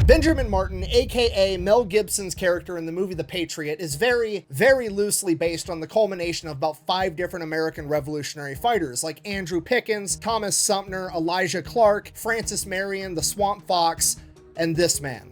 Benjamin Martin, aka Mel Gibson's character in the movie The Patriot, is very, very loosely based on the culmination of about 5 different American Revolutionary fighters, like Andrew Pickens, Thomas Sumter, Elijah Clark, Francis Marion, the Swamp Fox, and this man.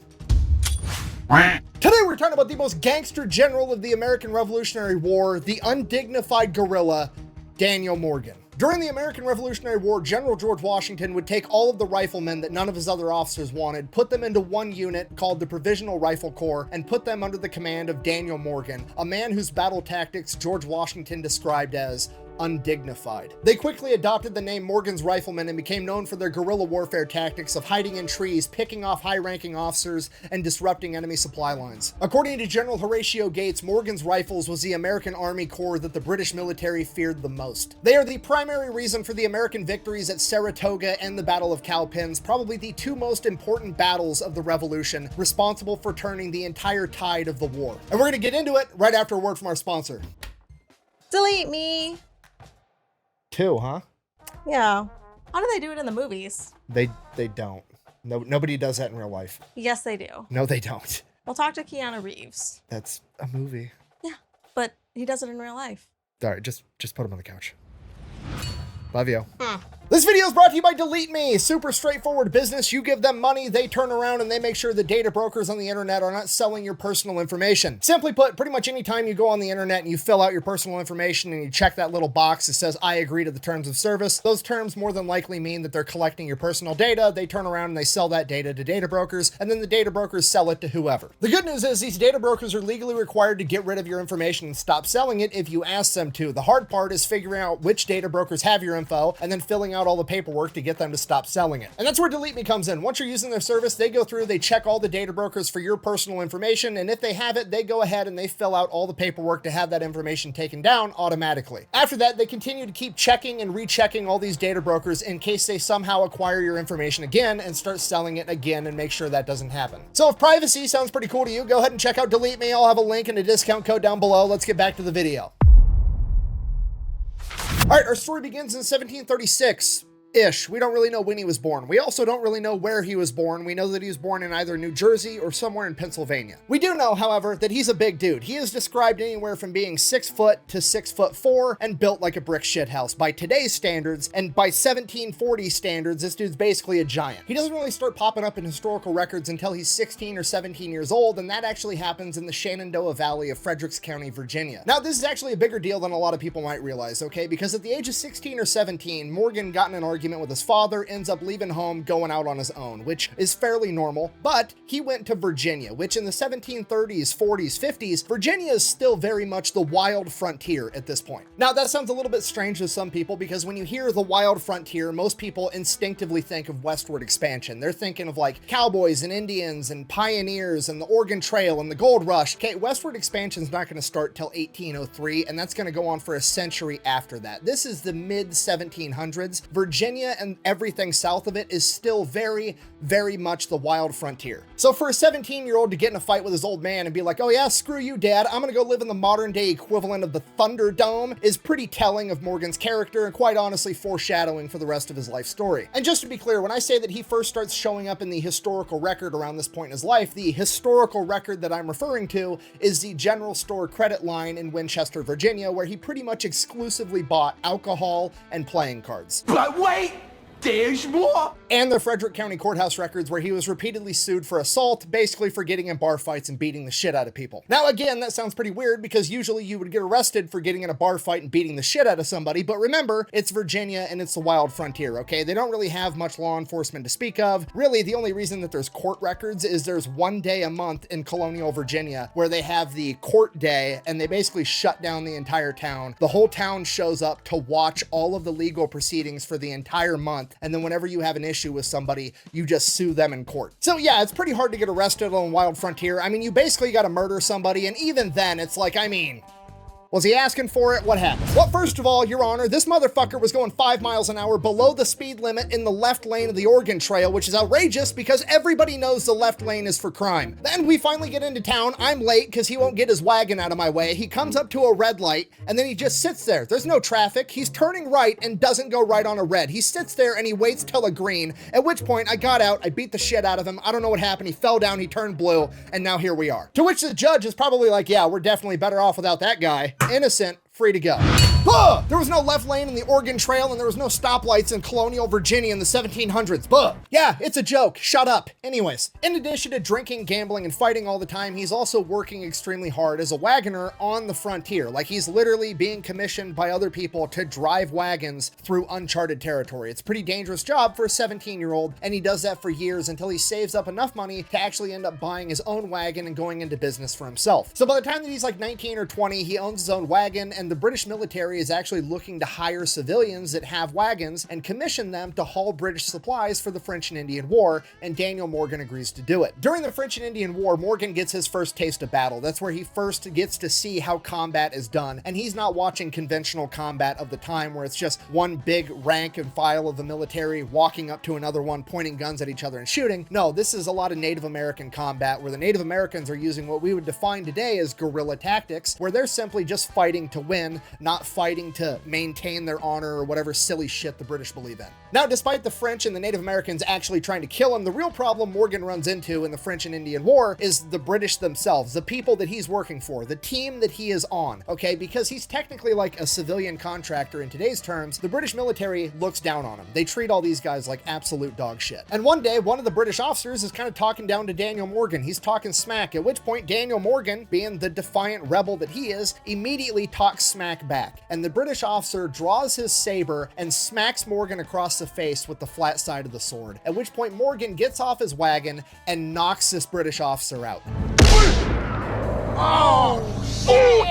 Today we're talking about the most gangster general of the American Revolutionary War, the undignified guerrilla, Daniel Morgan. During the American Revolutionary War, General George Washington would take all of the riflemen that none of his other officers wanted, put them into one unit called the Provisional Rifle Corps, and put them under the command of Daniel Morgan, a man whose battle tactics George Washington described as undignified. They quickly adopted the name Morgan's Riflemen and became known for their guerrilla warfare tactics of hiding in trees, picking off high-ranking officers, and disrupting enemy supply lines. According to General Horatio Gates, Morgan's Rifles was the American Army Corps that the British military feared the most. They are the primary reason for the American victories at Saratoga and the Battle of Cowpens, probably the 2 most important battles of the Revolution, responsible for turning the entire tide of the war. And we're going to get into it right after a word from our sponsor. Delete me. 2, huh? Yeah. How do they do it in the movies? They don't. No, nobody does that in real life. Yes, they do. No, they don't. We'll talk to Keanu Reeves. That's a movie. Yeah, but he does it in real life. All right, just put him on the couch. Love you. This video is brought to you by Delete Me. Super straightforward business. You give them money, they turn around and they make sure the data brokers on the internet are not selling your personal information. Simply put, pretty much anytime you go on the internet and you fill out your personal information and you check that little box that says, I agree to the terms of service, those terms more than likely mean that they're collecting your personal data. They turn around and they sell that data to data brokers, and then the data brokers sell it to whoever. The good news is these data brokers are legally required to get rid of your information and stop selling it if you ask them to. The hard part is figuring out which data brokers have your info and then filling out all the paperwork to get them to stop selling it. And that's where Delete Me comes in. Once you're using their service, they go through, they check all the data brokers for your personal information, and if they have it, they go ahead and they fill out all the paperwork to have that information taken down automatically. After that, they continue to keep checking and rechecking all these data brokers in case they somehow acquire your information again and start selling it again, and make sure that doesn't happen. So if privacy sounds pretty cool to you, go ahead and check out Delete Me. I'll have a link and a discount code down below. Let's get back to the video. All right, our story begins in 1736. Ish. We don't really know when he was born. We also don't really know where he was born. We know that he was born in either New Jersey or somewhere in Pennsylvania. We do know, however, that he's a big dude. He is described anywhere from being 6 foot to 6'4" and built like a brick shithouse by today's standards, and by 1740 standards, this dude's basically a giant. He doesn't really start popping up in historical records until he's 16 or 17 years old, and that actually happens in the Shenandoah Valley of Fredericks County, Virginia. Now, this is actually a bigger deal than a lot of people might realize, okay? Because at the age of 16 or 17, Morgan got in an argument with his father, ends up leaving home, going out on his own, which is fairly normal, but he went to Virginia, which in the 1730s, 40s, 50s, Virginia is still very much the wild frontier at this point. Now, that sounds a little bit strange to some people because when you hear the wild frontier, most people instinctively think of westward expansion. They're thinking of like cowboys and Indians and pioneers and the Oregon Trail and the Gold Rush. Okay, westward expansion is not going to start till 1803, and that's going to go on for a century after that. This is the mid 1700s. Virginia and everything south of it is still very, very much the wild frontier. So for a 17-year-old to get in a fight with his old man and be like, oh yeah, screw you, dad, I'm gonna go live in the modern day equivalent of the Thunderdome, is pretty telling of Morgan's character and quite honestly foreshadowing for the rest of his life story. And just to be clear, when I say that he first starts showing up in the historical record around this point in his life, the historical record that I'm referring to is the general store credit line in Winchester, Virginia, where he pretty much exclusively bought alcohol and playing cards. But wait! There's more! And the Frederick County Courthouse records where he was repeatedly sued for assault, basically for getting in bar fights and beating the shit out of people. Now again, that sounds pretty weird because usually you would get arrested for getting in a bar fight and beating the shit out of somebody, but remember, it's Virginia and it's the wild frontier, okay? They don't really have much law enforcement to speak of. Really, the only reason that there's court records is there's one day a month in colonial Virginia where they have the court day and they basically shut down the entire town. The whole town shows up to watch all of the legal proceedings for the entire month, and then whenever you have an issue with somebody, you just sue them in court. So yeah, it's pretty hard to get arrested on Wild Frontier. I mean, you basically got to murder somebody, and even then, it's like, I mean, Was he asking for it? What happened? Well, first of all, Your Honor, this motherfucker was going 5 miles an hour below the speed limit in the left lane of the Oregon Trail, which is outrageous because everybody knows the left lane is for crime. Then we finally get into town. I'm late because he won't get his wagon out of my way. He comes up to a red light and then he just sits there. There's no traffic. He's turning right and doesn't go right on a red. He sits there and he waits till a green, at which point I got out, I beat the shit out of him. I don't know what happened. He fell down, he turned blue, and now here we are. To which the judge is probably like, yeah, we're definitely better off without that guy. Innocent, free to go. Buh! There was no left lane in the Oregon Trail and there was no stoplights in colonial Virginia in the 1700s. Buh! Yeah, it's a joke. Shut up. Anyways, in addition to drinking, gambling, and fighting all the time, he's also working extremely hard as a wagoner on the frontier. Like, he's literally being commissioned by other people to drive wagons through uncharted territory. It's a pretty dangerous job for a 17-year-old, and he does that for years until he saves up enough money to actually end up buying his own wagon and going into business for himself. So by the time that he's like 19 or 20, he owns his own wagon, and the British military is actually looking to hire civilians that have wagons and commission them to haul British supplies for the French and Indian War, and Daniel Morgan agrees to do it. During the French and Indian War, Morgan gets his first taste of battle. That's where he first gets to see how combat is done, and he's not watching conventional combat of the time where it's just one big rank and file of the military walking up to another one, pointing guns at each other and shooting. No, this is a lot of Native American combat where the Native Americans are using what we would define today as guerrilla tactics, where they're simply just fighting to win, not fighting to maintain their honor or whatever silly shit the British believe in. Now, despite the French and the Native Americans actually trying to kill him, the real problem Morgan runs into in the French and Indian War is the British themselves, the people that he's working for, the team that he is on, okay? Because he's technically like a civilian contractor in today's terms, the British military looks down on him. They treat all these guys like absolute dog shit. And one day, one of the British officers is kind of talking down to Daniel Morgan. He's talking smack, at which point Daniel Morgan, being the defiant rebel that he is, immediately talks smack back. And the British officer draws his saber and smacks Morgan across the face with the flat side of the sword, at which point Morgan gets off his wagon and knocks this British officer out. Oh, shit!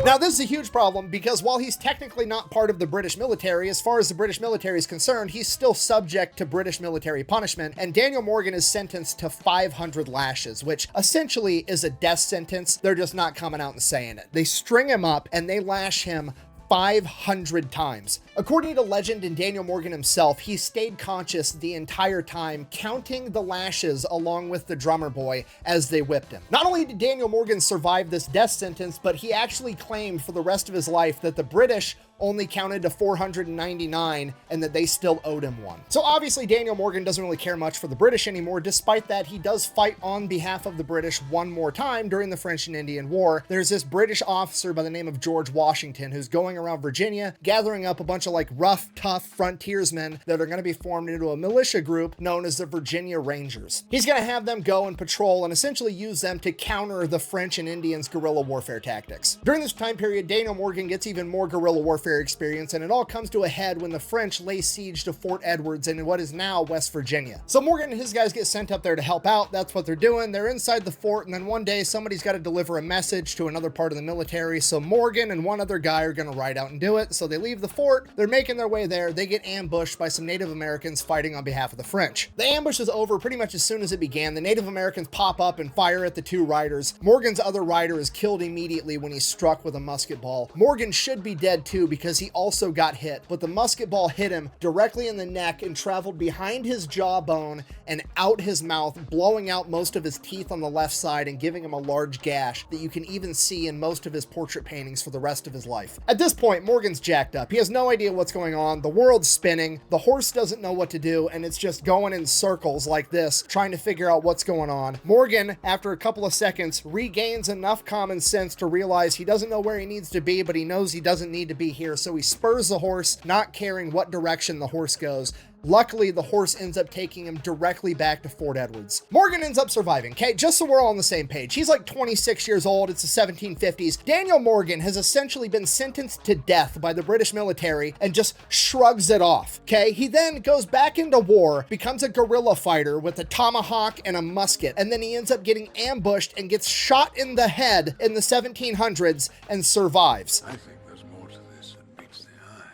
Now, this is a huge problem because while he's technically not part of the British military, as far as the British military is concerned, he's still subject to British military punishment, and Daniel Morgan is sentenced to 500 lashes, which essentially is a death sentence. They're just not coming out and saying it. They string him up and they lash him 500 times. According to legend and Daniel Morgan himself, he stayed conscious the entire time, counting the lashes along with the drummer boy as they whipped him. Not only did Daniel Morgan survive this death sentence, but he actually claimed for the rest of his life that the British only counted to 499 and that they still owed him one. So obviously Daniel Morgan doesn't really care much for the British anymore. Despite that, he does fight on behalf of the British one more time during the French and Indian War. There's this British officer by the name of George Washington who's going around Virginia, gathering up a bunch of like rough, tough frontiersmen that are going to be formed into a militia group known as the Virginia Rangers. He's going to have them go and patrol and essentially use them to counter the French and Indians' guerrilla warfare tactics. During this time period, Daniel Morgan gets even more guerrilla warfare experience, and it all comes to a head when the French lay siege to Fort Edwards in what is now West Virginia. So Morgan and his guys get sent up there to help out. That's what they're doing. They're inside the fort, and then one day somebody's got to deliver a message to another part of the military, so Morgan and one other guy are going to ride out and do it. So they leave the fort, they're making their way there, they get ambushed by some Native Americans fighting on behalf of the French. The ambush is over pretty much as soon as it began. The Native Americans pop up and fire at the two riders. Morgan's other rider is killed immediately when he's struck with a musket ball. Morgan should be dead too because he also got hit, but the musket ball hit him directly in the neck and traveled behind his jawbone and out his mouth, blowing out most of his teeth on the left side and giving him a large gash that you can even see in most of his portrait paintings for the rest of his life. At this point, Morgan's jacked up. He has no idea what's going on. The world's spinning. The horse doesn't know what to do, and it's just going in circles like this, trying to figure out what's going on. Morgan, after a couple of seconds, regains enough common sense to realize he doesn't know where he needs to be, but he knows he doesn't need to be here, so he spurs the horse, not caring what direction the horse goes. Luckily, the horse ends up taking him directly back to Fort Edwards. Morgan ends up surviving, okay? Just so we're all on the same page. He's like 26 years old. It's the 1750s. Daniel Morgan has essentially been sentenced to death by the British military and just shrugs it off, okay? He then goes back into war, becomes a guerrilla fighter with a tomahawk and a musket, and then he ends up getting ambushed and gets shot in the head in the 1700s and survives. I think there's more to this than meets the eye.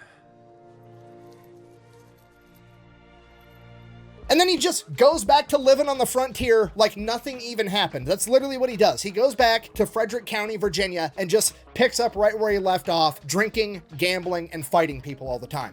And then he just goes back to living on the frontier like nothing even happened. That's literally what he does. He goes back to Frederick County, Virginia, and just picks up right where he left off, drinking, gambling, and fighting people all the time.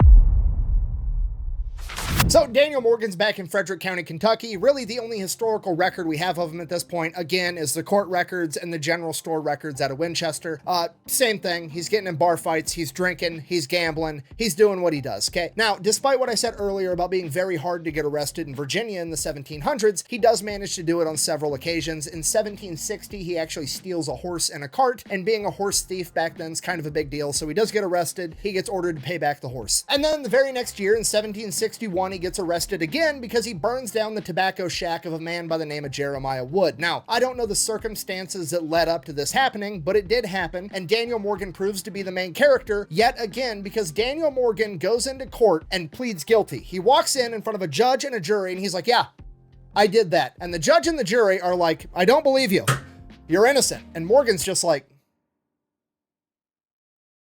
So Daniel Morgan's back in Frederick County, Kentucky. Really the only historical record we have of him at this point, again, is the court records and the general store records out of Winchester. Same thing. He's getting in bar fights. He's drinking. He's gambling. He's doing what he does, okay? Now, despite what I said earlier about being very hard to get arrested in Virginia in the 1700s, he does manage to do it on several occasions. In 1760, he actually steals a horse and a cart, and being a horse thief back then is kind of a big deal, so he does get arrested. He gets ordered to pay back the horse. And then the very next year, in 1761, he gets arrested again because he burns down the tobacco shack of a man by the name of Jeremiah Wood. Now, I don't know the circumstances that led up to this happening, but it did happen, and Daniel Morgan proves to be the main character yet again because Daniel Morgan goes into court and pleads guilty. He walks in front of a judge and a jury, and he's like, yeah, I did that. And the judge and the jury are like, I don't believe you. You're innocent. And Morgan's just like,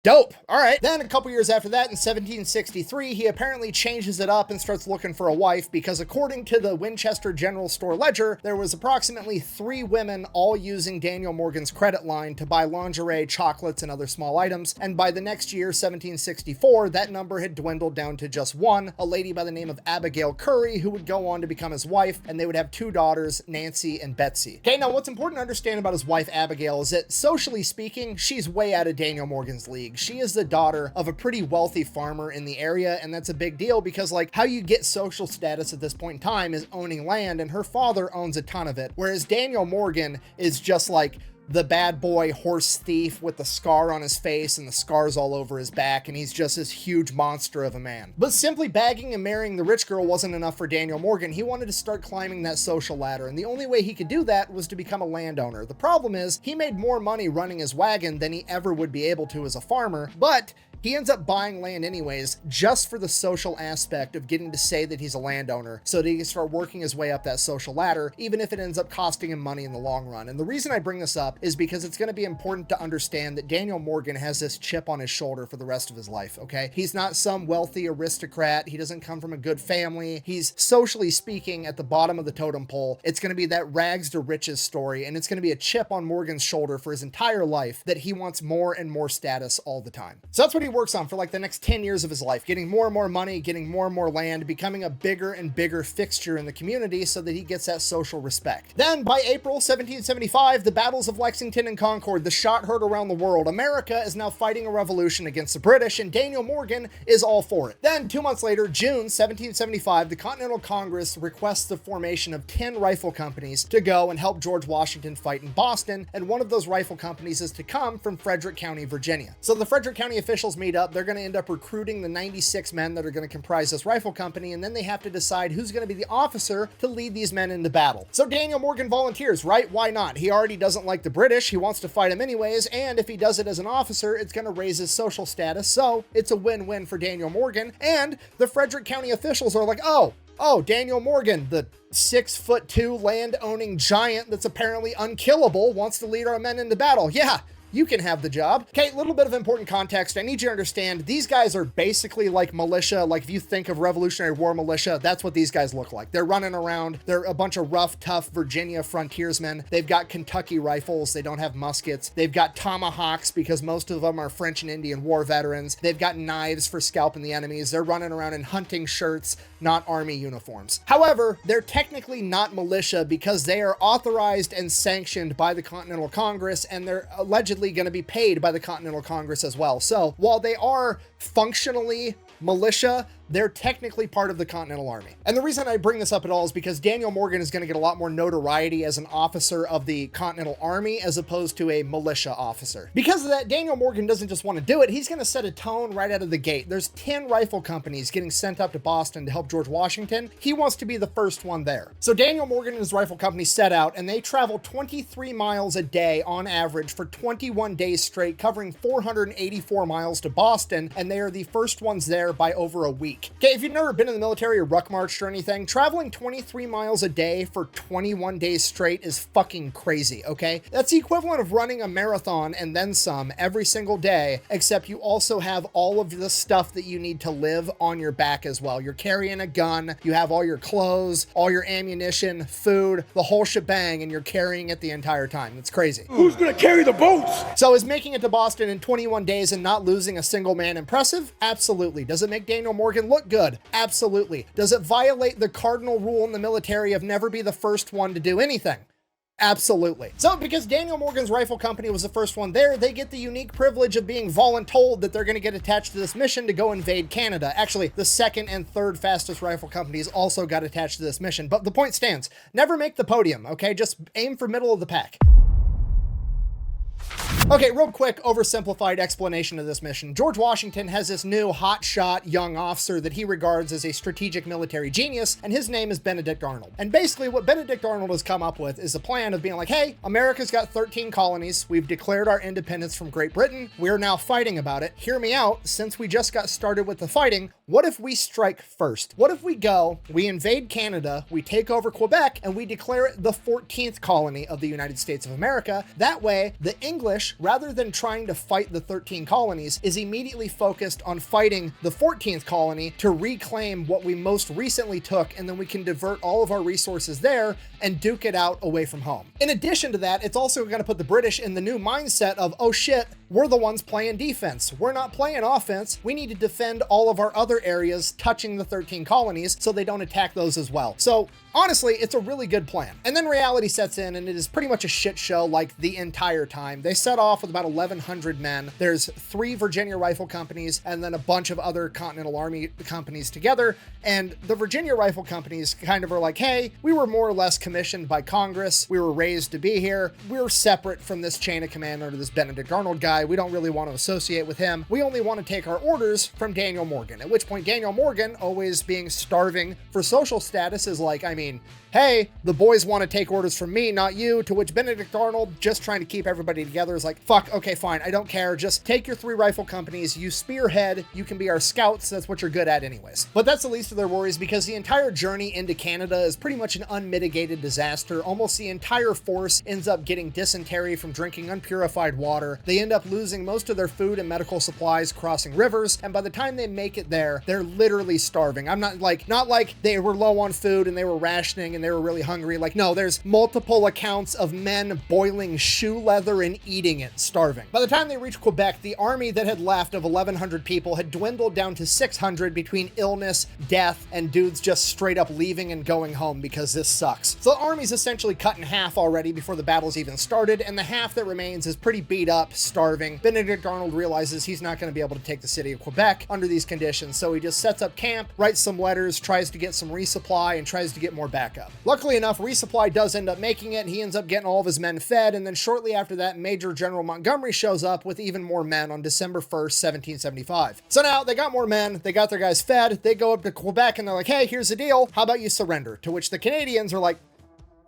dope. All right. Then a couple years after that, in 1763, he apparently changes it up and starts looking for a wife because according to the Winchester General Store Ledger, there was approximately 3 women all using Daniel Morgan's credit line to buy lingerie, chocolates, and other small items. And by the next year, 1764, that number had dwindled down to just one, a lady by the name of Abigail Curry, who would go on to become his wife, and they would have 2 daughters, Nancy and Betsy. Okay, now what's important to understand about his wife, Abigail, is that socially speaking, she's way out of Daniel Morgan's league. She is the daughter of a pretty wealthy farmer in the area, and that's a big deal because like how you get social status at this point in time is owning land, and her father owns a ton of it, whereas Daniel Morgan is just like the bad boy horse thief with the scar on his face and the scars all over his back, and he's just this huge monster of a man. But simply bagging and marrying the rich girl wasn't enough for Daniel Morgan. He wanted to start climbing that social ladder, and the only way he could do that was to become a landowner. The problem is he made more money running his wagon than he ever would be able to as a farmer, but he ends up buying land anyways, just for the social aspect of getting to say that he's a landowner so that he can start working his way up that social ladder, even if it ends up costing him money in the long run. And the reason I bring this up is because it's going to be important to understand that Daniel Morgan has this chip on his shoulder for the rest of his life, okay? He's not some wealthy aristocrat. He doesn't come from a good family. He's, socially speaking, at the bottom of the totem pole. It's going to be that rags to riches story, and it's going to be a chip on Morgan's shoulder for his entire life that he wants more and more status all the time. So that's what he works on for like the next 10 years of his life, getting more and more money, getting more and more land, becoming a bigger and bigger fixture in the community so that he gets that social respect. Then by April 1775, the battles of Lexington and Concord, the shot heard around the world. America is now fighting a revolution against the British, and Daniel Morgan is all for it. Then 2 months later, June 1775, the Continental Congress requests the formation of 10 rifle companies to go and help George Washington fight in Boston, and one of those rifle companies is to come from Frederick County, Virginia. So the Frederick County officials meet up. They're going to end up recruiting the 96 men that are going to comprise this rifle company, and then they have to decide who's going to be the officer to lead these men into battle. So Daniel Morgan volunteers, right? Why not? He already doesn't like the British. He wants to fight them anyways, and if he does it as an officer, it's going to raise his social status, so it's a win-win for Daniel Morgan. And the Frederick County officials are like, oh, Daniel Morgan, the 6'2" land-owning giant that's apparently unkillable, wants to lead our men into battle. Yeah, you can have the job. Okay, little bit of important context. I need you to understand these guys are basically like militia. Like if you think of Revolutionary War militia, that's what these guys look like. They're running around. They're a bunch of rough, tough Virginia frontiersmen. They've got Kentucky rifles. They don't have muskets. They've got tomahawks because most of them are French and Indian War veterans. They've got knives for scalping the enemies. They're running around in hunting shirts, not army uniforms. However, they're technically not militia because they are authorized and sanctioned by the Continental Congress, and they're allegedly going to be paid by the Continental Congress as well. So while they are functionally militia, they're technically part of the Continental Army. And the reason I bring this up at all is because Daniel Morgan is going to get a lot more notoriety as an officer of the Continental Army as opposed to a militia officer. Because of that, Daniel Morgan doesn't just want to do it, he's going to set a tone right out of the gate. There's 10 rifle companies getting sent up to Boston to help George Washington. He wants to be the first one there. So Daniel Morgan and his rifle company set out, and they travel 23 miles a day on average for 21 days straight, covering 484 miles to Boston, and they are the first ones there by over a week. week. Okay, if you've never been in the military or ruck marched or anything, traveling 23 miles a day for 21 days straight is fucking crazy, okay? That's the equivalent of running a marathon and then some every single day, except you also have all of the stuff that you need to live on your back as well. You're carrying a gun, you have all your clothes, all your ammunition, food, the whole shebang, and you're carrying it the entire time. It's crazy. Who's gonna carry the boats? So is making it to Boston in 21 days and not losing a single man impressive? Absolutely. Does it make Daniel Morgan look good? Absolutely. Does it violate the cardinal rule in the military of never be the first one to do anything? Absolutely. So because Daniel Morgan's rifle company was the first one there, they get the unique privilege of being voluntold that they're going to get attached to this mission to go invade Canada. Actually, the second and third fastest rifle companies also got attached to this mission. But the point stands, never make the podium, okay? Just aim for middle of the pack. Okay, real quick, oversimplified explanation of this mission. George Washington has this new hotshot young officer that he regards as a strategic military genius, and his name is Benedict Arnold. And basically what Benedict Arnold has come up with is a plan of being like, hey, America's got 13 colonies. We've declared our independence from Great Britain. We're now fighting about it. Hear me out. Since we just got started with the fighting, what if we strike first? What if we go, we invade Canada, we take over Quebec, and we declare it the 14th colony of the United States of America? That way, the English, rather than trying to fight the 13 colonies, is immediately focused on fighting the 14th colony to reclaim what we most recently took, and then we can divert all of our resources there and duke it out away from home. In addition to that, it's also going to put the British in the new mindset of, oh shit, we're the ones playing defense. We're not playing offense. We need to defend all of our other areas touching the 13 colonies so they don't attack those as well. So honestly, it's a really good plan. And then reality sets in and it is pretty much a shit show like the entire time. They set off with about 1,100 men. There's 3 Virginia rifle companies and then a bunch of other Continental Army companies together. And the Virginia rifle companies kind of are like, hey, we were more or less commissioned by Congress. We were raised to be here. We're separate from this chain of command under this Benedict Arnold guy. We don't really want to associate with him. We only want to take our orders from Daniel Morgan. At which point Daniel Morgan, always being starving for social status, is like, I mean, hey, the boys want to take orders from me, not you, to which Benedict Arnold, just trying to keep everybody together, is like, fuck, okay, fine, I don't care. Just take your 3 rifle companies, you spearhead, you can be our scouts, that's what you're good at anyways. But that's the least of their worries because the entire journey into Canada is pretty much an unmitigated disaster. Almost the entire force ends up getting dysentery from drinking unpurified water. They end up losing most of their food and medical supplies crossing rivers, and by the time they make it there, they're literally starving. I'm not like they were low on food and they were rationing and they were really hungry. Like, no, there's multiple accounts of men boiling shoe leather and eating it, starving. By the time they reached Quebec, the army that had left of 1,100 people had dwindled down to 600 between illness, death, and dudes just straight up leaving and going home because this sucks. So the army's essentially cut in half already before the battle's even started, and the half that remains is pretty beat up, starving. Benedict Arnold realizes he's not going to be able to take the city of Quebec under these conditions, so he just sets up camp, writes some letters, tries to get some resupply, and tries to get more backup. Luckily enough, resupply does end up making it. He ends up getting all of his men fed, and then shortly after that, Major General Montgomery shows up with even more men on December 1st, 1775. So now they got more men, they got their guys fed, they go up to Quebec and they're like, hey, here's the deal. How about you surrender? To which the Canadians are like,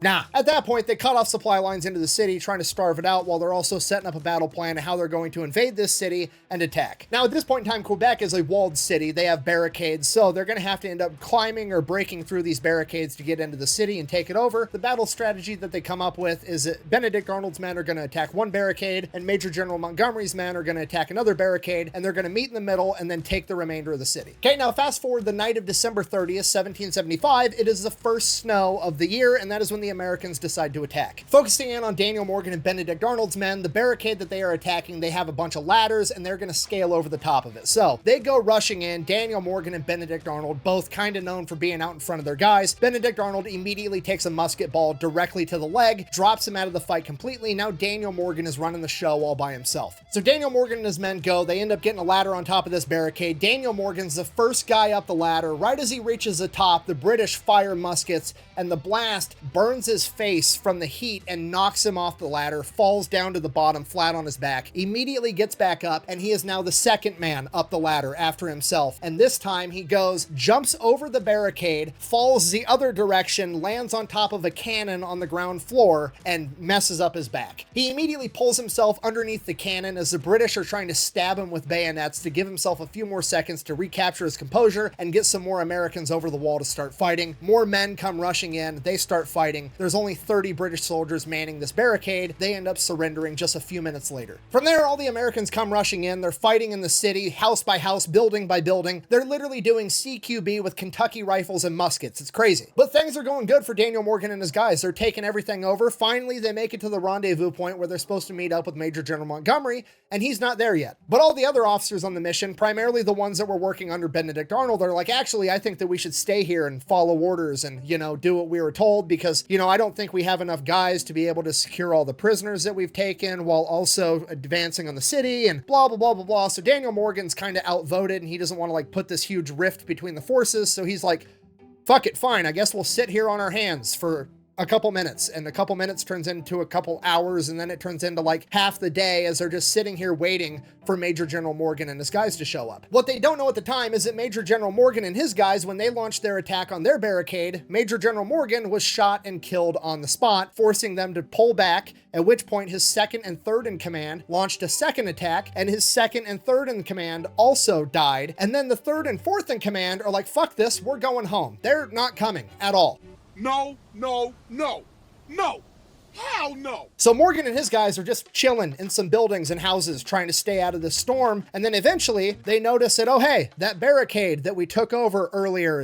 nah. At that point, they cut off supply lines into the city, trying to starve it out while they're also setting up a battle plan of how they're going to invade this city and attack. Now, at this point in time, Quebec is a walled city. They have barricades, so they're going to have to end up climbing or breaking through these barricades to get into the city and take it over. The battle strategy that they come up with is that Benedict Arnold's men are going to attack one barricade, and Major General Montgomery's men are going to attack another barricade, and they're going to meet in the middle and then take the remainder of the city. Okay, now fast forward the night of December 30th, 1775. It is the first snow of the year, and that is when the Americans decide to attack. Focusing in on Daniel Morgan and Benedict Arnold's men, the barricade that they are attacking, they have a bunch of ladders and they're going to scale over the top of it. So they go rushing in. Daniel Morgan and Benedict Arnold, both kind of known for being out in front of their guys. Benedict Arnold immediately takes a musket ball directly to the leg, drops him out of the fight completely. Now Daniel Morgan is running the show all by himself. So Daniel Morgan and his men go. They end up getting a ladder on top of this barricade. Daniel Morgan's the first guy up the ladder. Right as he reaches the top, the British fire muskets and the blast burns burns his face from the heat and knocks him off the ladder, falls down to the bottom flat on his back, immediately gets back up, and he is now the second man up the ladder after himself. And this time he goes, jumps over the barricade, falls the other direction, lands on top of a cannon on the ground floor, and messes up his back. He immediately pulls himself underneath the cannon as the British are trying to stab him with bayonets to give himself a few more seconds to recapture his composure and get some more Americans over the wall to start fighting. More men come rushing in, they start fighting. There's only 30 British soldiers manning this barricade. They end up surrendering just a few minutes later. From there, all the Americans come rushing in. They're fighting in the city, house by house, building by building. They're literally doing CQB with Kentucky rifles and muskets. It's crazy. But things are going good for Daniel Morgan and his guys. They're taking everything over. Finally, they make it to the rendezvous point where they're supposed to meet up with Major General Montgomery, and he's not there yet. But all the other officers on the mission, primarily the ones that were working under Benedict Arnold, are like, actually, I think that we should stay here and follow orders and, do what we were told because, I don't think we have enough guys to be able to secure all the prisoners that we've taken while also advancing on the city and blah, blah, blah, blah, blah. So Daniel Morgan's kind of outvoted and he doesn't want to put this huge rift between the forces. So he's like, fuck it, fine. I guess we'll sit here on our hands for a couple minutes, and a couple minutes turns into a couple hours, and then it turns into half the day as they're just sitting here waiting for Major General Morgan and his guys to show up. What they don't know at the time is that Major General Morgan and his guys, when they launched their attack on their barricade, Major General Morgan was shot and killed on the spot, forcing them to pull back, at which point his second and third in command launched a second attack, and his second and third in command also died, and then the third and fourth in command are like, fuck this, we're going home. They're not coming at all. No, no, no, no. Hell no. So Morgan and his guys are just chilling in some buildings and houses trying to stay out of the storm. And then eventually they notice that, oh, hey, that barricade that we took over earlier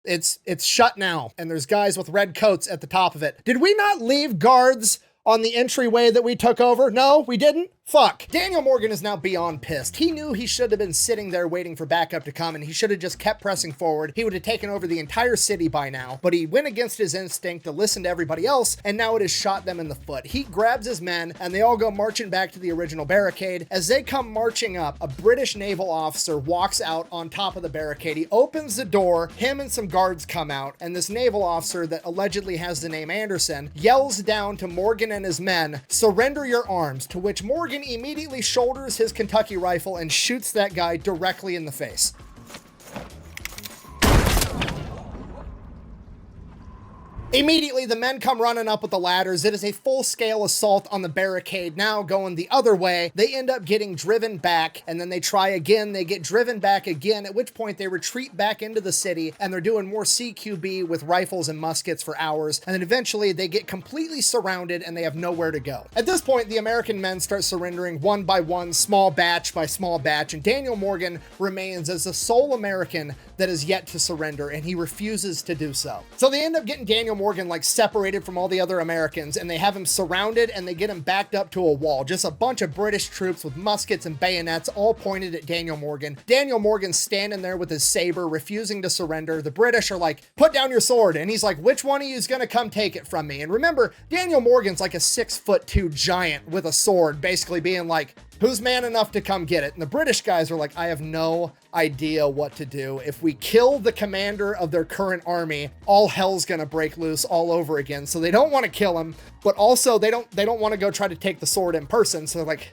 it's shut now. And there's guys with red coats at the top of it. Did we not leave guards on the entryway that we took over? No, we didn't? Fuck. Daniel Morgan is now beyond pissed. He knew he should have been sitting there waiting for backup to come, and he should have just kept pressing forward. He would have taken over the entire city by now, but he went against his instinct to listen to everybody else, and now it has shot them in the foot. He grabs his men, and they all go marching back to the original barricade. As they come marching up, a British naval officer walks out on top of the barricade. He opens the door, him and some guards come out, and this naval officer that allegedly has the name Anderson yells down to Morgan and his men, "Surrender your arms," to which Morgan immediately shoulders his Kentucky rifle and shoots that guy directly in the face. Immediately, the men come running up with the ladders. It is a full-scale assault on the barricade, now going the other way. They end up getting driven back, and then they try again. They get driven back again, at which point they retreat back into the city, and they're doing more CQB with rifles and muskets for hours. And then eventually, they get completely surrounded, and they have nowhere to go. At this point, the American men start surrendering one by one, small batch by small batch, and Daniel Morgan remains as the sole American that is yet to surrender, and he refuses to do so. So they end up getting Daniel Morgan separated from all the other Americans, and they have him surrounded, and they get him backed up to a wall. Just a bunch of British troops with muskets and bayonets all pointed at Daniel Morgan. Daniel Morgan's standing there with his saber, refusing to surrender. The British are like, "Put down your sword," and he's like, "Which one of you is gonna come take it from me?" And remember, Daniel Morgan's like a 6'2" giant with a sword, basically being like, who's man enough to come get it? And the British guys are like, I have no idea what to do. If we kill the commander of their current army, all hell's gonna break loose all over again. So they don't want to kill him, but also they don't want to go try to take the sword in person. So they're like,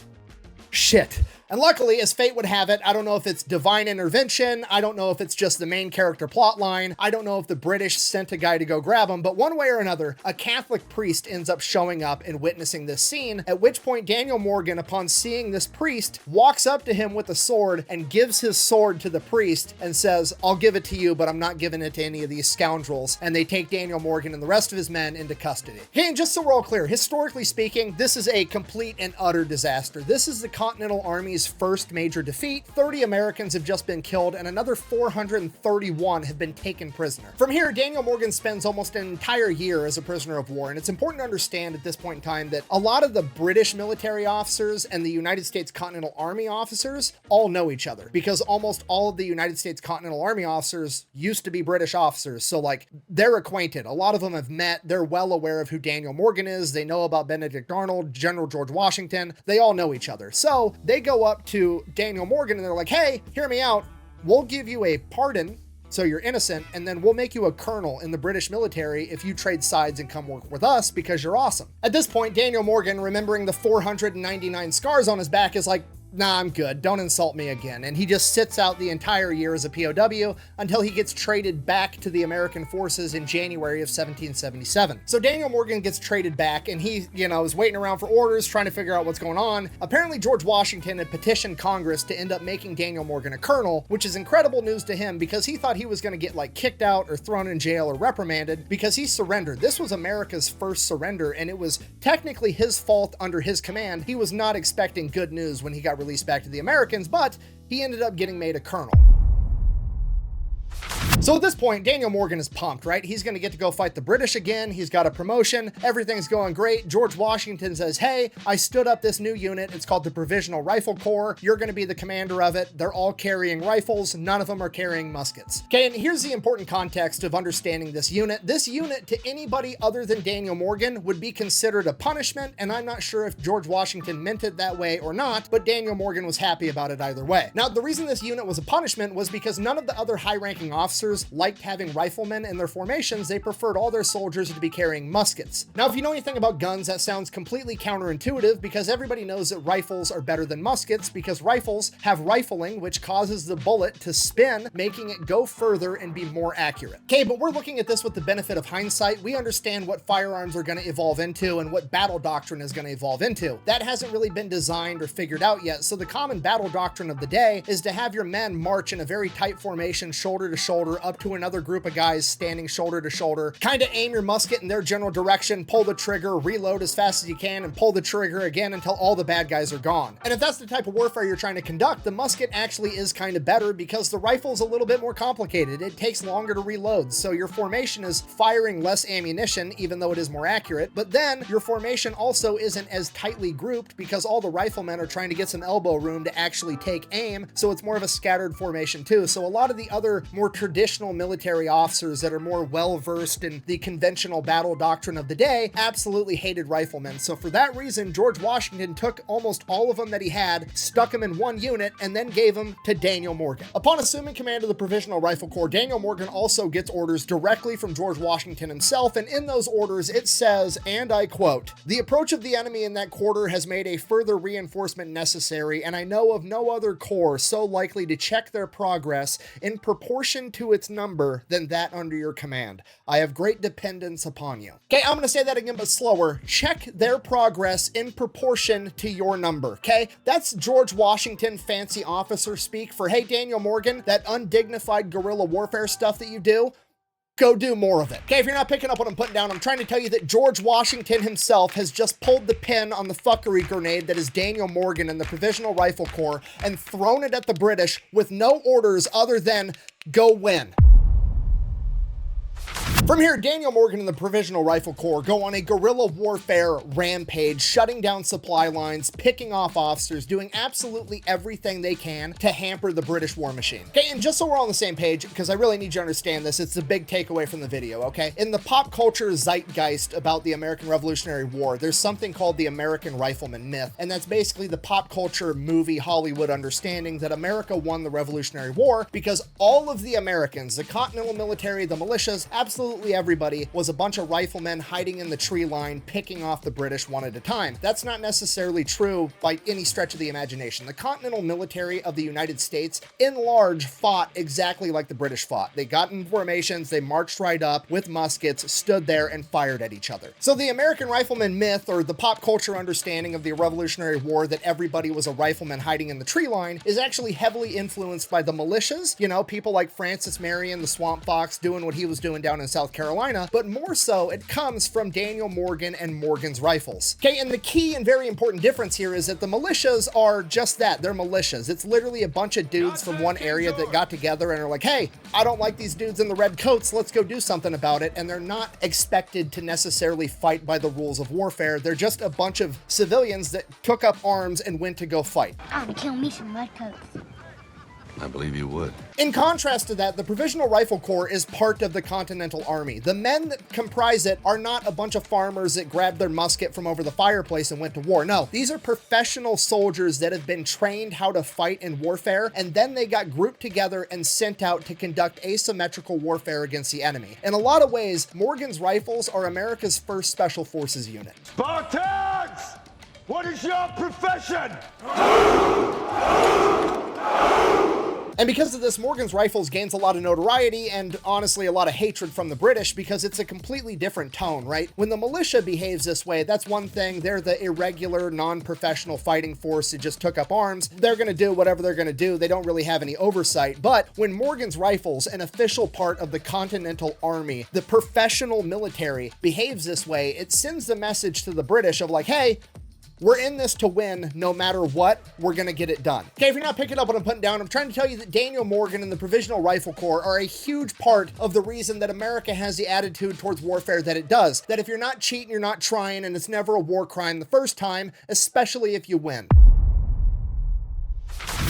shit. And luckily, as fate would have it, I don't know if it's divine intervention, I don't know if it's just the main character plot line, I don't know if the British sent a guy to go grab him, but one way or another, a Catholic priest ends up showing up and witnessing this scene, at which point Daniel Morgan, upon seeing this priest, walks up to him with a sword and gives his sword to the priest and says, "I'll give it to you, but I'm not giving it to any of these scoundrels." And they take Daniel Morgan and the rest of his men into custody. Okay, and just so we're all clear, historically speaking, this is a complete and utter disaster. This is the Continental Army's first major defeat. 30 Americans have just been killed, and another 431 have been taken prisoner. From here, Daniel Morgan spends almost an entire year as a prisoner of war, and it's important to understand at this point in time that a lot of the British military officers and the United States Continental Army officers all know each other, because almost all of the United States Continental Army officers used to be British officers, so they're acquainted. A lot of them have met, they're well aware of who Daniel Morgan is, they know about Benedict Arnold, General George Washington, they all know each other. So they go up to Daniel Morgan and they're like, "Hey, hear me out. We'll give you a pardon so you're innocent, and then we'll make you a colonel in the British military if you trade sides and come work with us because you're awesome. At this point, Daniel Morgan, remembering the 499 scars on his back, is like, nah, I'm good. Don't insult me again. And he just sits out the entire year as a POW until he gets traded back to the American forces in January of 1777. So Daniel Morgan gets traded back, and he, is waiting around for orders, trying to figure out what's going on. Apparently, George Washington had petitioned Congress to end up making Daniel Morgan a colonel, which is incredible news to him because he thought he was going to get kicked out or thrown in jail or reprimanded because he surrendered. This was America's first surrender, and it was technically his fault under his command. He was not expecting good news when he got released back to the Americans, but he ended up getting made a colonel. So at this point, Daniel Morgan is pumped, right? He's going to get to go fight the British again. He's got a promotion. Everything's going great. George Washington says, hey, I stood up this new unit. It's called the Provisional Rifle Corps. You're going to be the commander of it. They're all carrying rifles. None of them are carrying muskets. Okay, and here's the important context of understanding this unit. This unit, to anybody other than Daniel Morgan, would be considered a punishment, and I'm not sure if George Washington meant it that way or not, but Daniel Morgan was happy about it either way. Now, the reason this unit was a punishment was because none of the other high-ranking officers liked having riflemen in their formations. They preferred all their soldiers to be carrying muskets. Now, if you know anything about guns, that sounds completely counterintuitive because everybody knows that rifles are better than muskets because rifles have rifling, which causes the bullet to spin, making it go further and be more accurate. Okay, but we're looking at this with the benefit of hindsight. We understand what firearms are going to evolve into and what battle doctrine is going to evolve into. That hasn't really been designed or figured out yet. So the common battle doctrine of the day is to have your men march in a very tight formation, shoulder to shoulder, up to another group of guys standing shoulder to shoulder, kind of aim your musket in their general direction, pull the trigger, reload as fast as you can, and pull the trigger again until all the bad guys are gone. And if that's the type of warfare you're trying to conduct, the musket actually is kind of better because the rifle's a little bit more complicated. It takes longer to reload, so your formation is firing less ammunition, even though it is more accurate, but then your formation also isn't as tightly grouped because all the riflemen are trying to get some elbow room to actually take aim, so it's more of a scattered formation too. So a lot of the other more traditional military officers that are more well-versed in the conventional battle doctrine of the day absolutely hated riflemen. So for that reason, George Washington took almost all of them that he had, stuck them in one unit, and then gave them to Daniel Morgan. Upon assuming command of the Provisional Rifle Corps, Daniel Morgan also gets orders directly from George Washington himself, and in those orders it says, and I quote, "The approach of the enemy in that quarter has made a further reinforcement necessary, and I know of no other corps so likely to check their progress in proportion to its number than that under your command. I have great dependence upon you." Okay, I'm going to say that again, but slower. Check their progress in proportion to your number, okay? That's George Washington fancy officer speak for, hey, Daniel Morgan, that undignified guerrilla warfare stuff that you do, go do more of it. Okay, if you're not picking up what I'm putting down, I'm trying to tell you that George Washington himself has just pulled the pin on the fuckery grenade that is Daniel Morgan and the Provisional Rifle Corps and thrown it at the British with no orders other than go win. From here, Daniel Morgan and the Provisional Rifle Corps go on a guerrilla warfare rampage, shutting down supply lines, picking off officers, doing absolutely everything they can to hamper the British war machine. Okay, and just so we're all on the same page, because I really need you to understand this, it's the big takeaway from the video, okay? In the pop culture zeitgeist about the American Revolutionary War, there's something called the American Rifleman myth, and that's basically the pop culture movie Hollywood understanding that America won the Revolutionary War because all of the Americans, the Continental Military, the militias, absolutely everybody was a bunch of riflemen hiding in the tree line, picking off the British one at a time. That's not necessarily true by any stretch of the imagination. The Continental Military of the United States, in large, fought exactly like the British fought. They got in formations, they marched right up with muskets, stood there, and fired at each other. So the American Rifleman myth, or the pop culture understanding of the Revolutionary War that everybody was a rifleman hiding in the tree line, is actually heavily influenced by the militias, people like Francis Marion, the Swamp Fox, doing what he was doing down in South Carolina, but more so it comes from Daniel Morgan and Morgan's rifles. Okay, and the key and very important difference here is that the militias are just that, they're militias. It's literally a bunch of dudes from one area that got together and are like, hey, I don't like these dudes in the red coats, let's go do something about it, and they're not expected to necessarily fight by the rules of warfare. They're just a bunch of civilians that took up arms and went to go fight. I'm gonna kill me some redcoats. I believe you would. In contrast to that, the Provisional Rifle Corps is part of the Continental Army. The men that comprise it are not a bunch of farmers that grabbed their musket from over the fireplace and went to war. No, these are professional soldiers that have been trained how to fight in warfare, and then they got grouped together and sent out to conduct asymmetrical warfare against the enemy. In a lot of ways, Morgan's Rifles are America's first Special Forces unit. Spartans! What is your profession? And because of this, Morgan's Rifles gains a lot of notoriety and honestly a lot of hatred from the British because it's a completely different tone, right? When the militia behaves this way, that's one thing. They're the irregular, non-professional fighting force that just took up arms. They're going to do whatever they're going to do. They don't really have any oversight. But when Morgan's Rifles, an official part of the Continental Army, the professional military, behaves this way, it sends the message to the British of like, hey, we're in this to win no matter what, we're gonna get it done. Okay, if you're not picking up what I'm putting down, I'm trying to tell you that Daniel Morgan and the Provisional Rifle Corps are a huge part of the reason that America has the attitude towards warfare that it does. That if you're not cheating, you're not trying, and it's never a war crime the first time, especially if you win.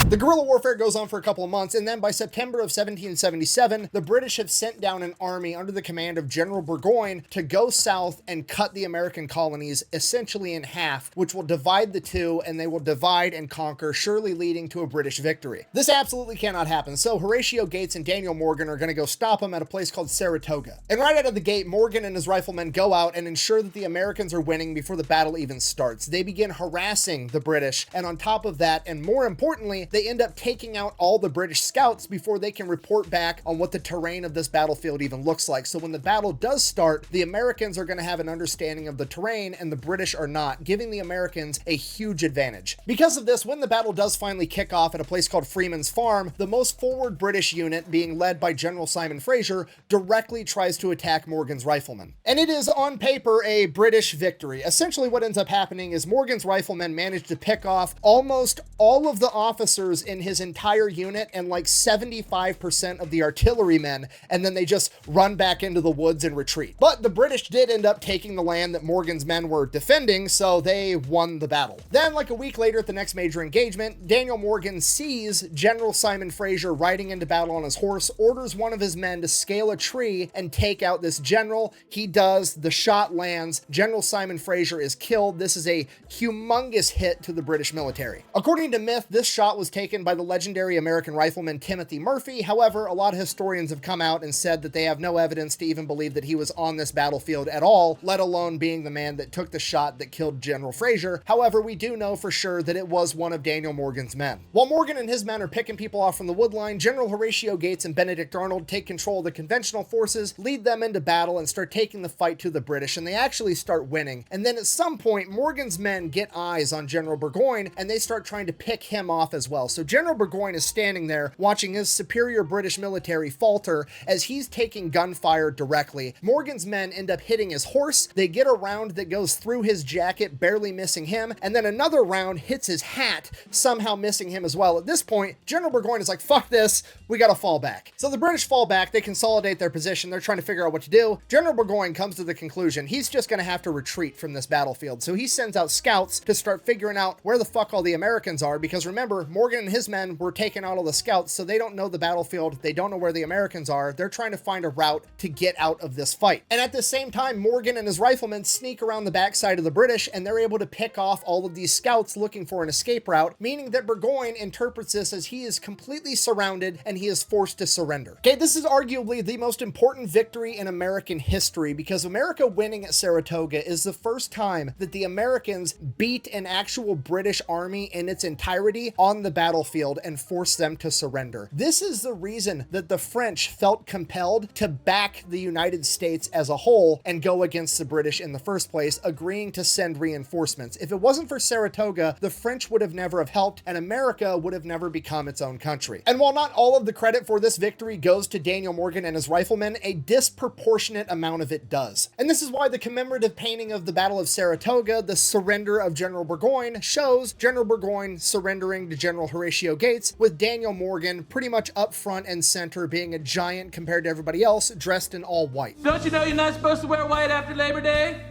The guerrilla warfare goes on for a couple of months, and then by September of 1777, the British have sent down an army under the command of General Burgoyne to go south and cut the American colonies essentially in half, which will divide the two, and they will divide and conquer, surely leading to a British victory. This absolutely cannot happen, so Horatio Gates and Daniel Morgan are going to go stop them at a place called Saratoga. And right out of the gate, Morgan and his riflemen go out and ensure that the Americans are winning before the battle even starts. They begin harassing the British, and on top of that, and more importantly, they end up taking out all the British scouts before they can report back on what the terrain of this battlefield even looks like. So when the battle does start, the Americans are going to have an understanding of the terrain and the British are not, giving the Americans a huge advantage. Because of this, when the battle does finally kick off at a place called Freeman's Farm, the most forward British unit, being led by General Simon Fraser, directly tries to attack Morgan's riflemen. And it is on paper a British victory. Essentially what ends up happening is Morgan's riflemen manage to pick off almost all of the officers in his entire unit and like 75% of the artillerymen, and then they just run back into the woods and retreat. But the British did end up taking the land that Morgan's men were defending, so they won the battle. Then, like a week later at the next major engagement, Daniel Morgan sees General Simon Fraser riding into battle on his horse, orders one of his men to scale a tree and take out this general. He does, the shot lands, General Simon Fraser is killed. This is a humongous hit to the British military. According to myth, this shot was taken by the legendary American rifleman Timothy Murphy. However, a lot of historians have come out and said that they have no evidence to even believe that he was on this battlefield at all, let alone being the man that took the shot that killed General Fraser. However, we do know for sure that it was one of Daniel Morgan's men. While Morgan and his men are picking people off from the woodline, General Horatio Gates and Benedict Arnold take control of the conventional forces, lead them into battle, and start taking the fight to the British, and they actually start winning. And then at some point, Morgan's men get eyes on General Burgoyne, and they start trying to pick him off as well. So General Burgoyne is standing there watching his superior British military falter as he's taking gunfire directly. Morgan's men end up hitting his horse. They get a round that goes through his jacket, barely missing him, and then another round hits his hat, somehow missing him as well. At this point, General Burgoyne is like, fuck this, we gotta fall back. So the British fall back, they consolidate their position, they're trying to figure out what to do. General Burgoyne comes to the conclusion he's just gonna have to retreat from this battlefield. So he sends out scouts to start figuring out where the fuck all the Americans are, because remember, Morgan and his men were taking out all the scouts, so they don't know the battlefield, they don't know where the Americans are, they're trying to find a route to get out of this fight. And at the same time, Morgan and his riflemen sneak around the backside of the British, and they're able to pick off all of these scouts looking for an escape route, meaning that Burgoyne interprets this as he is completely surrounded and he is forced to surrender. Okay, this is arguably the most important victory in American history, because America winning at Saratoga is the first time that the Americans beat an actual British army in its entirety on the battlefield and forced them to surrender. This is the reason that the French felt compelled to back the United States as a whole and go against the British in the first place, agreeing to send reinforcements. If it wasn't for Saratoga, the French would have never have helped, and America would have never become its own country. And while not all of the credit for this victory goes to Daniel Morgan and his riflemen, a disproportionate amount of it does. And this is why the commemorative painting of the Battle of Saratoga, the surrender of General Burgoyne, shows General Burgoyne surrendering to General Horatio Gates, with Daniel Morgan pretty much up front and center, being a giant compared to everybody else, dressed in all white. Don't you know you're not supposed to wear white after Labor Day?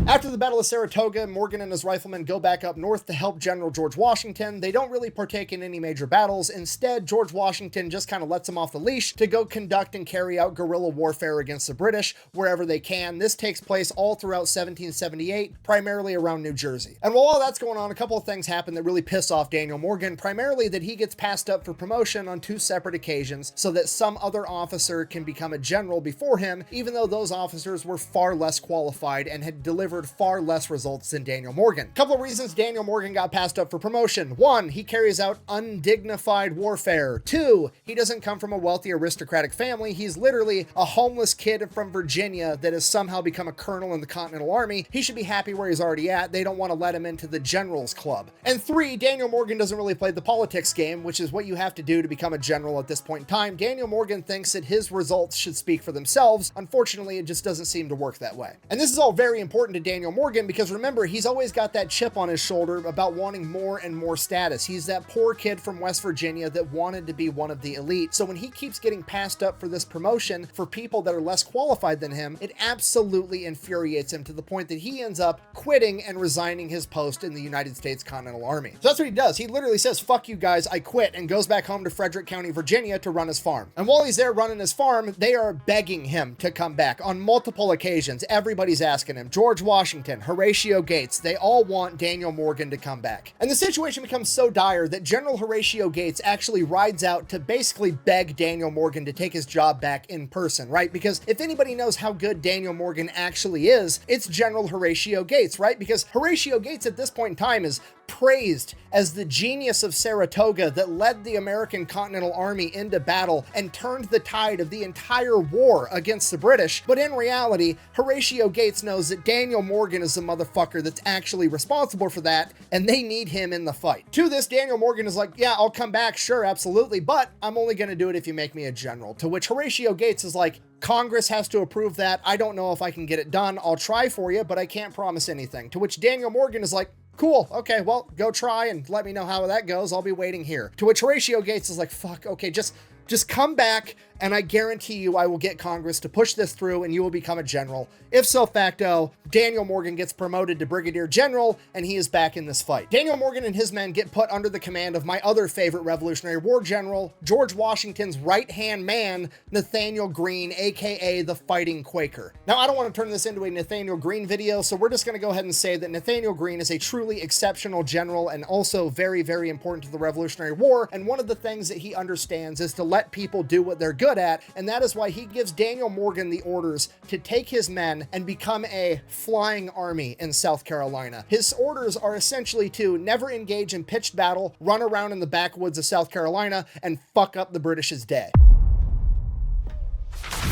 After the Battle of Saratoga, Morgan and his riflemen go back up north to help General George Washington. They don't really partake in any major battles. Instead, George Washington just kind of lets them off the leash to go conduct and carry out guerrilla warfare against the British wherever they can. This takes place all throughout 1778, primarily around New Jersey. And while all that's going on, a couple of things happen that really piss off Daniel Morgan, primarily that he gets passed up for promotion on 2 separate occasions so that some other officer can become a general before him, even though those officers were far less qualified and had delivered far less results than Daniel Morgan. Couple of reasons Daniel Morgan got passed up for promotion. 1, he carries out undignified warfare. 2, he doesn't come from a wealthy aristocratic family. He's literally a homeless kid from Virginia that has somehow become a colonel in the Continental Army. He should be happy where he's already at. They don't want to let him into the generals club. And 3, Daniel Morgan doesn't really play the politics game, which is what you have to do to become a general at this point in time. Daniel Morgan thinks that his results should speak for themselves. Unfortunately, it just doesn't seem to work that way. And this is all very important to Daniel Morgan because remember, he's always got that chip on his shoulder about wanting more and more status. He's that poor kid from West Virginia that wanted to be one of the elite. So when he keeps getting passed up for this promotion for people that are less qualified than him, it absolutely infuriates him to the point that he ends up quitting and resigning his post in the United States Continental Army. So that's what he does. He literally says, "Fuck you guys, I quit," and goes back home to Frederick County, Virginia to run his farm. And while he's there running his farm, they are begging him to come back on multiple occasions. Everybody's asking him. George Washington, Horatio Gates, they all want Daniel Morgan to come back. And the situation becomes so dire that General Horatio Gates actually rides out to basically beg Daniel Morgan to take his job back in person, right? Because if anybody knows how good Daniel Morgan actually is, it's General Horatio Gates, right? Because Horatio Gates at this point in time is praised as the genius of Saratoga that led the American Continental Army into battle and turned the tide of the entire war against the British. But in reality, Horatio Gates knows that Daniel Morgan is the motherfucker that's actually responsible for that, and they need him in the fight. To this, Daniel Morgan is like, "Yeah, I'll come back, sure, absolutely, but I'm only going to do it if you make me a general." To which Horatio Gates is like, "Congress has to approve that. I don't know if I can get it done. I'll try for you, but I can't promise anything." To which Daniel Morgan is like, "Cool, okay, well, go try and let me know how that goes. I'll be waiting here." To which Horatio Gates is like, "Fuck, okay, just come back and I guarantee you I will get Congress to push this through and you will become a general." If so facto, Daniel Morgan gets promoted to brigadier general and he is back in this fight. Daniel Morgan and his men get put under the command of my other favorite Revolutionary War general, George Washington's right-hand man, Nathaniel Greene, aka the Fighting Quaker. Now, I don't want to turn this into a Nathaniel Greene video, so we're just going to go ahead and say that Nathaniel Greene is a truly exceptional general and also very, very important to the Revolutionary War, and one of the things that he understands is to let people do what they're good at, and that is why he gives Daniel Morgan the orders to take his men and become a flying army in South Carolina. His orders are essentially to never engage in pitched battle, run around in the backwoods of South Carolina, and fuck up the British's day.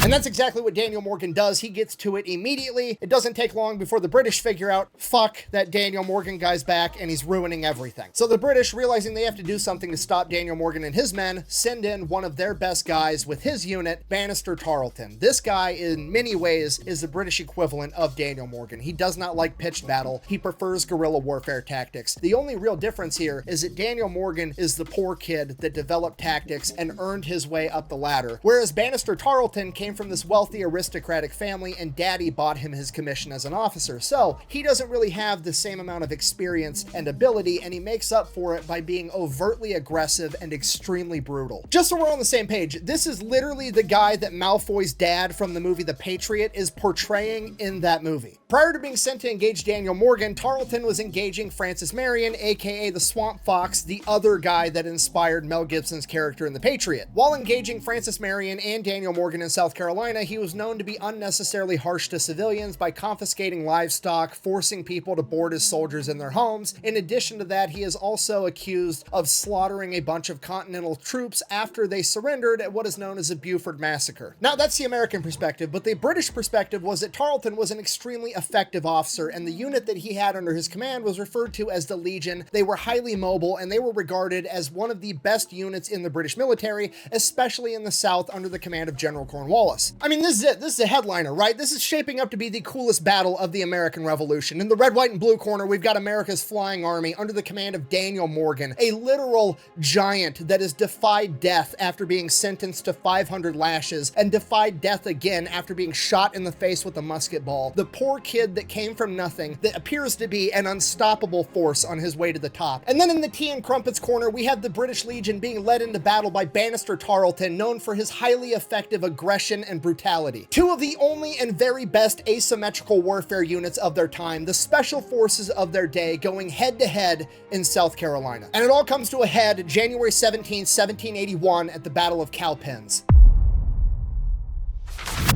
And that's exactly what Daniel Morgan does. He gets to it immediately. It doesn't take long before the British figure out, fuck, that Daniel Morgan guy's back and he's ruining everything. So the British, realizing they have to do something to stop Daniel Morgan and his men, send in one of their best guys with his unit, Banastre Tarleton. This guy, in many ways, is the British equivalent of Daniel Morgan. He does not like pitched battle. He prefers guerrilla warfare tactics. The only real difference here is that Daniel Morgan is the poor kid that developed tactics and earned his way up the ladder, whereas Banastre Tarleton came from this wealthy aristocratic family and daddy bought him his commission as an officer. So he doesn't really have the same amount of experience and ability, and he makes up for it by being overtly aggressive and extremely brutal. Just so we're on the same page, this is literally the guy that Malfoy's dad from the movie The Patriot is portraying in that movie. Prior to being sent to engage Daniel Morgan, Tarleton was engaging Francis Marion, aka the Swamp Fox, the other guy that inspired Mel Gibson's character in The Patriot. While engaging Francis Marion and Daniel Morgan in South Carolina, he was known to be unnecessarily harsh to civilians by confiscating livestock, forcing people to board his soldiers in their homes. In addition to that, he is also accused of slaughtering a bunch of Continental troops after they surrendered at what is known as a Beaufort Massacre. Now, that's the American perspective, but the British perspective was that Tarleton was an extremely effective officer, and the unit that he had under his command was referred to as the Legion. They were highly mobile, and they were regarded as one of the best units in the British military, especially in the South under the command of General Cornwallis. I mean, this is it. This is a headliner, right? This is shaping up to be the coolest battle of the American Revolution. In the red, white, and blue corner, we've got America's flying army under the command of Daniel Morgan, a literal giant that has defied death after being sentenced to 500 lashes and defied death again after being shot in the face with a musket ball. The poor kid that came from nothing that appears to be an unstoppable force on his way to the top. And then in the tea and crumpets corner, we have the British Legion being led into battle by Bannister Tarleton, known for his highly effective aggression and brutality. Two of the only and very best asymmetrical warfare units of their time, the special forces of their day, going head to head in South Carolina. And it all comes to a head January 17, 1781 at the Battle of Cowpens.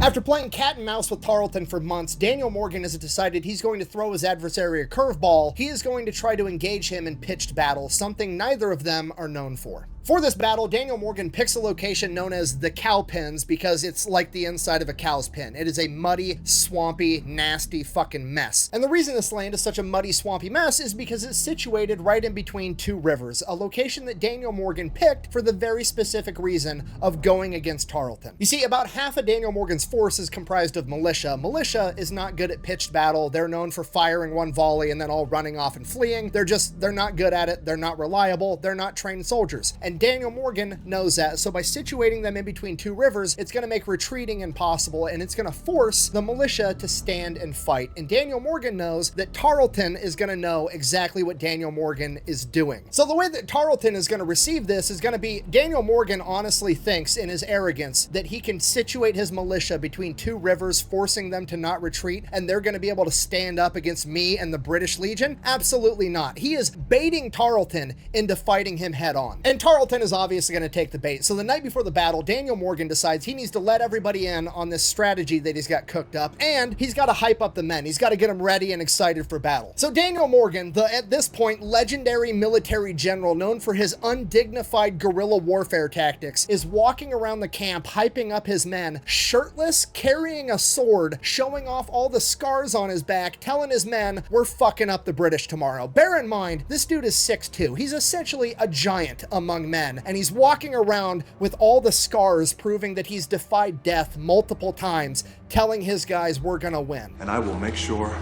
After playing cat and mouse with Tarleton for months, Daniel Morgan has decided he's going to throw his adversary a curveball. He is going to try to engage him in pitched battle, something neither of them are known for. For this battle, Daniel Morgan picks a location known as the Cowpens because it's like the inside of a cow's pen. It is a muddy, swampy, nasty fucking mess. And the reason this land is such a muddy, swampy mess is because it's situated right in between two rivers, a location that Daniel Morgan picked for the very specific reason of going against Tarleton. You see, about half of Daniel Morgan's force is comprised of militia. Militia is not good at pitched battle. They're known for firing one volley and then all running off and fleeing. They're not good at it. They're not reliable. They're not trained soldiers. And Daniel Morgan knows that, so by situating them in between two rivers, it's going to make retreating impossible, and it's going to force the militia to stand and fight. And Daniel Morgan knows that Tarleton is going to know exactly what Daniel Morgan is doing. So the way that Tarleton is going to receive this is going to be, Daniel Morgan honestly thinks in his arrogance that he can situate his militia between two rivers, forcing them to not retreat, and they're going to be able to stand up against me and the British Legion? Absolutely not. He is baiting Tarleton into fighting him head on. And Tarleton is obviously going to take the bait. So the night before the battle, Daniel Morgan decides he needs to let everybody in on this strategy that he's got cooked up, and he's got to hype up the men. He's got to get them ready and excited for battle. So Daniel Morgan, the at this point legendary military general known for his undignified guerrilla warfare tactics, is walking around the camp hyping up his men, shirtless, carrying a sword, showing off all the scars on his back, telling his men, we're fucking up the British tomorrow. Bear in mind, this dude is 6'2". He's essentially a giant among men, and he's walking around with all the scars proving that he's defied death multiple times, telling his guys we're gonna win. And I will make sure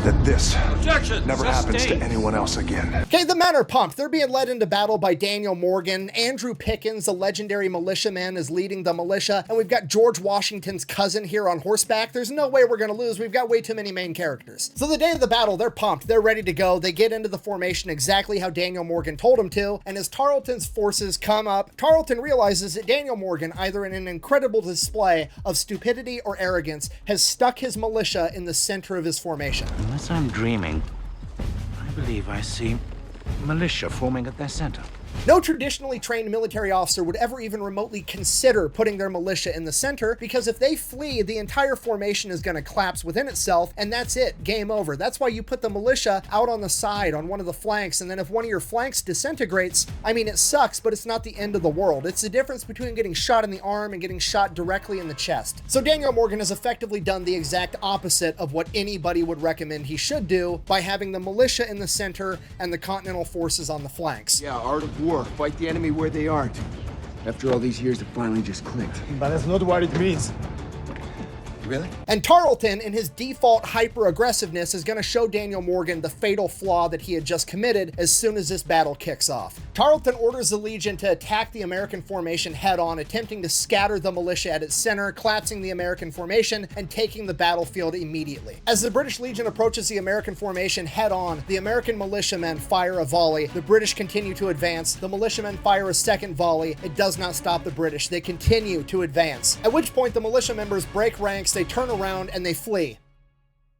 that this never happens to anyone else again. Okay, the men are pumped. They're being led into battle by Daniel Morgan. Andrew Pickens, the legendary militiaman, is leading the militia, and we've got George Washington's cousin here on horseback. There's no way we're gonna lose. We've got way too many main characters. So the day of the battle, they're pumped. They're ready to go. They get into the formation exactly how Daniel Morgan told them to, and as Tarleton's forces come up, Tarleton realizes that Daniel Morgan, either in an incredible display of stupidity or arrogance, has stuck his militia in the center of his formation. Unless I'm dreaming, I believe I see militia forming at their center. No traditionally trained military officer would ever even remotely consider putting their militia in the center, because if they flee, the entire formation is going to collapse within itself, and that's it, game over. That's why you put the militia out on the side, on one of the flanks, and then if one of your flanks disintegrates, I mean, it sucks, but it's not the end of the world. It's the difference between getting shot in the arm and getting shot directly in the chest. So Daniel Morgan has effectively done the exact opposite of what anybody would recommend he should do by having the militia in the center and the Continental forces on the flanks. Yeah, art of war. Fight the enemy where they aren't. After all these years, it finally just clicked. But that's not what it means. Really? And Tarleton, in his default hyper-aggressiveness, is going to show Daniel Morgan the fatal flaw that he had just committed as soon as this battle kicks off. Tarleton orders the Legion to attack the American formation head-on, attempting to scatter the militia at its center, collapsing the American formation, and taking the battlefield immediately. As the British Legion approaches the American formation head-on, the American militiamen fire a volley. The British continue to advance. The militiamen fire a second volley. It does not stop the British. They continue to advance. At which point, the militia members break ranks, they turn around, and they flee,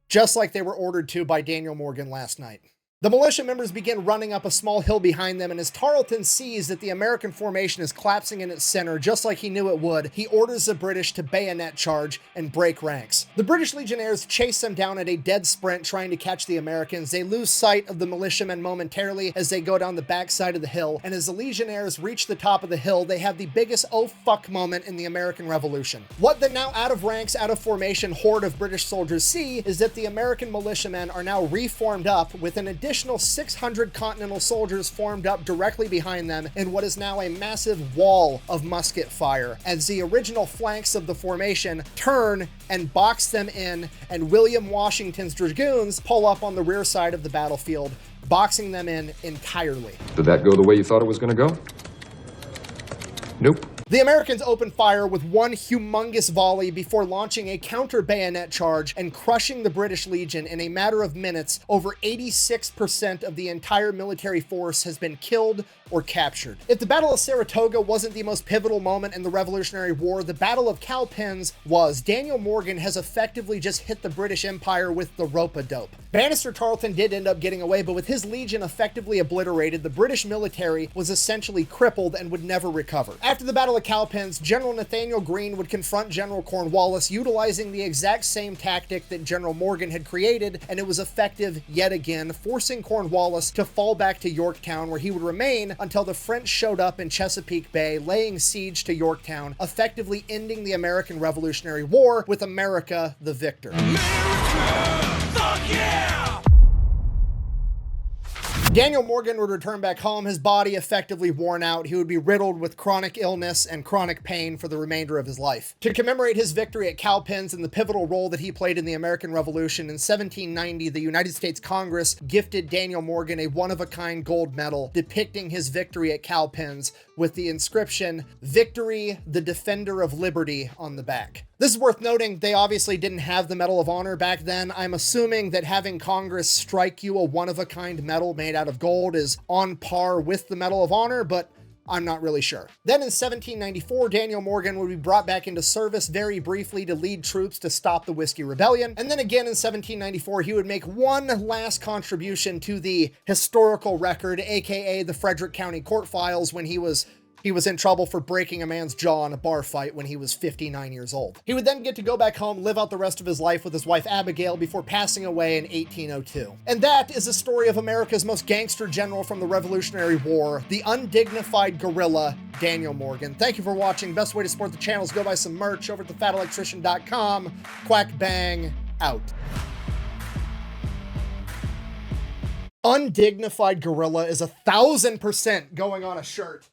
just like they were ordered to by Daniel Morgan last night. The militia members begin running up a small hill behind them, and as Tarleton sees that the American formation is collapsing in its center, just like he knew it would, he orders the British to bayonet charge and break ranks. The British Legionnaires chase them down at a dead sprint, trying to catch the Americans. They lose sight of the militiamen momentarily as they go down the backside of the hill, and as the Legionnaires reach the top of the hill, they have the biggest oh fuck moment in the American Revolution. What the now out of ranks, out of formation horde of British soldiers see is that the American militiamen are now reformed up with an additional 600 Continental soldiers formed up directly behind them in what is now a massive wall of musket fire, as the original flanks of the formation turn and box them in, and William Washington's dragoons pull up on the rear side of the battlefield, boxing them in entirely. Did that go the way you thought it was going to go? Nope. The Americans opened fire with one humongous volley before launching a counter-bayonet charge and crushing the British Legion in a matter of minutes. Over 86% of the entire military force has been killed or captured. If the Battle of Saratoga wasn't the most pivotal moment in the Revolutionary War, the Battle of Cowpens was. Daniel Morgan has effectively just hit the British Empire with the rope-a-dope. Bannister Tarleton did end up getting away, but with his legion effectively obliterated, the British military was essentially crippled and would never recover. After the Battle of Cowpens, General Nathaniel Greene would confront General Cornwallis utilizing the exact same tactic that General Morgan had created, and it was effective yet again, forcing Cornwallis to fall back to Yorktown, where he would remain until the French showed up in Chesapeake Bay, laying siege to Yorktown, effectively ending the American Revolutionary War, with America the victor. Daniel Morgan would return back home, his body effectively worn out. He would be riddled with chronic illness and chronic pain for the remainder of his life. To commemorate his victory at Cowpens and the pivotal role that he played in the American Revolution, in 1790, the United States Congress gifted Daniel Morgan a one-of-a-kind gold medal depicting his victory at Cowpens with the inscription, "Victory, the Defender of Liberty," on the back. This is worth noting, they obviously didn't have the Medal of Honor back then. I'm assuming that having Congress strike you a one-of-a-kind medal made out of gold is on par with the Medal of Honor, but I'm not really sure. Then in 1794, Daniel Morgan would be brought back into service very briefly to lead troops to stop the Whiskey Rebellion. And then again in 1794, he would make one last contribution to the historical record, aka the Frederick County Court Files, when he was in trouble for breaking a man's jaw in a bar fight when he was 59 years old. He would then get to go back home, live out the rest of his life with his wife Abigail before passing away in 1802. And that is the story of America's most gangster general from the Revolutionary War, the undignified guerrilla, Daniel Morgan. Thank you for watching. Best way to support the channel is go buy some merch over at thefatelectrician.com. Quack bang, out. Undignified gorilla is 1,000% going on a shirt.